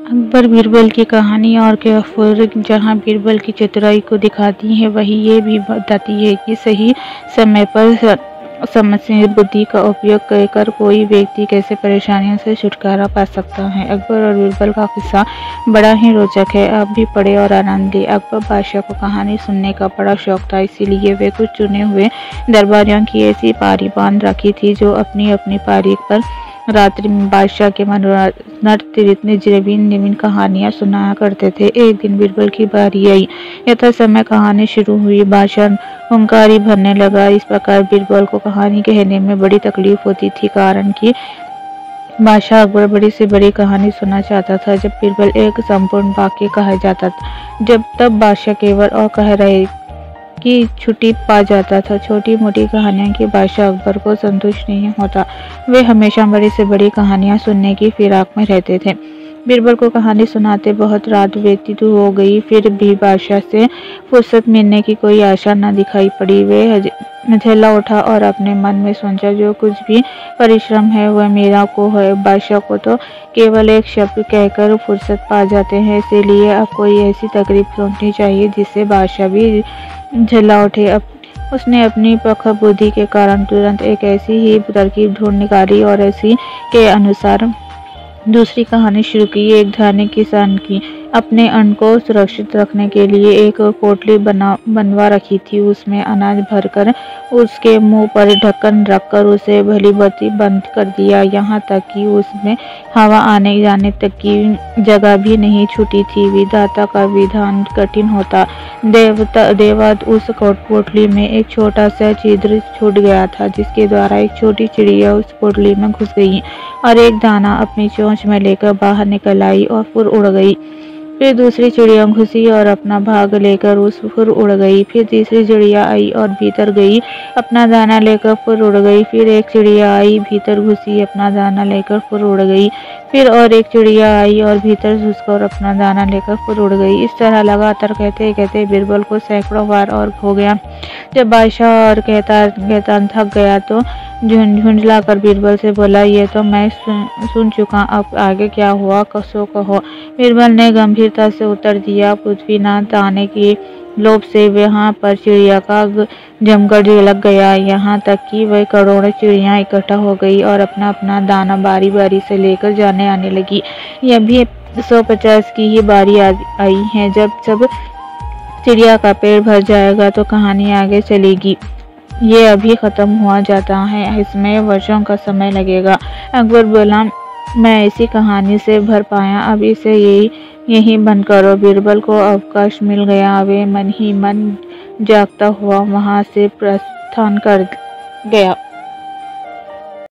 अकबर बीरबल की कहानी और कैफर जहाँ बीरबल की चतुराई को दिखाती है, वहीं ये भी बताती है कि सही समय पर समझदार बुद्धि का उपयोग कर कोई व्यक्ति कैसे परेशानियों से छुटकारा पा सकता है। अकबर और बीरबल का किस्सा बड़ा ही रोचक है, आप भी पढ़े और आनंद लें। अकबर बादशाह को कहानी सुनने का बड़ा शौक था, इसीलिए वे कुछ चुने हुए दरबारियों की ऐसी पारी बांध रखी थी जो अपनी अपनी पारी पर रात्रि में बादशाह के नवीन कहानियां सुनाया करते थे। एक दिन बीरबल की बारी आई। यथा समय कहानी शुरू हुई, बादशाह हुंकारी भरने लगा। इस प्रकार बीरबल को कहानी कहने में बड़ी तकलीफ होती थी, कारण कि बादशाह अकबर बड़ी से बड़ी कहानी सुनना चाहता था। जब बीरबल एक संपूर्ण वाक्य कहा जाता तब बादशाह केवल और कह रहे की छुट्टी पा जाता था। छोटी मोटी कहानियों की बादशाह अकबर को संतुष्ट नहीं होता, वे हमेशा बड़ी से बड़ी कहानियां सुनने की फिराक में रहते थे। बीरबल को कहानी सुनाते बहुत रात व्यतीत हो गई, फिर भी बादशाह से फुर्सत मिलने की कोई आशा न दिखाई पड़ी। वे हथेला उठा और अपने मन में सोचा, जो कुछ भी परिश्रम है वह मेरा को है। बादशाह को तो केवल एक शब्द कहकर फुर्सत पा जाते हैं, इसीलिए अब कोई ऐसी तकरीब सोचनी चाहिए जिससे बादशाह भी झल्ला उठे। अब उसने अपनी प्रखर बुद्धि के कारण तुरंत एक ऐसी ही तरकीब ढूंढ निकाली और इसी के अनुसार दूसरी कहानी शुरू की। एक धनी किसान की अपने अन्न को सुरक्षित रखने के लिए एक पोटली बनवा रखी थी। उसमें अनाज भरकर उसके मुंह पर ढक्कन रखकर उसे भलीभांति बंद कर दिया, यहाँ तक कि उसमें हवा आने जाने तक की जगह भी नहीं छूटी थी। विधाता का विधान कठिन होता। देवत उस पोटली में एक छोटा सा छिद्र छूट गया था, जिसके द्वारा एक छोटी चिड़िया उस पोटली में घुस गई और एक दाना अपनी चोंच में लेकर बाहर निकल आई और फिर उड़ गई। फिर दूसरी चिड़िया घुसी और अपना भाग लेकर उस फिर उड़ गई। फिर तीसरी चिड़िया आई और भीतर गई, अपना दाना लेकर फिर उड़ गई। फिर एक चिड़िया आई, भीतर घुसी, अपना दाना लेकर फिर उड़ गई। फिर और एक चिड़िया आई और भीतर घुसकर अपना दाना लेकर फिर उड़ गई। इस तरह लगातार कहते कहते बीरबल को सैकड़ों बार और हो गया। जब बादशाह और कहता थक गया तो झुंझला कर बीरबल से बोला, ये तो मैं सुन चुका, अब आगे क्या हुआ सो कहो। बीरबल ने गंभीरता से उत्तर दिया, पृथ्वीनाथ आने की लोभ से वहाँ पर चिड़िया का जमकर लग गया, यहाँ तक कि वह करोड़ों चिड़िया इकट्ठा हो गई और अपना अपना दाना बारी बारी से लेकर जाने आने लगी। यह भी 150 की ही बारी आई है। जब सब चिड़िया का पेट भर जाएगा तो कहानी आगे चलेगी। ये अभी खत्म हुआ जाता है, इसमें वर्षों का समय लगेगा। अकबर बोला, मैं ऐसी कहानी से भर पाया, अब इसे यही बंद करो। बीरबल को अवकाश मिल गया, वे मन ही मन जागता हुआ वहां से प्रस्थान कर गया।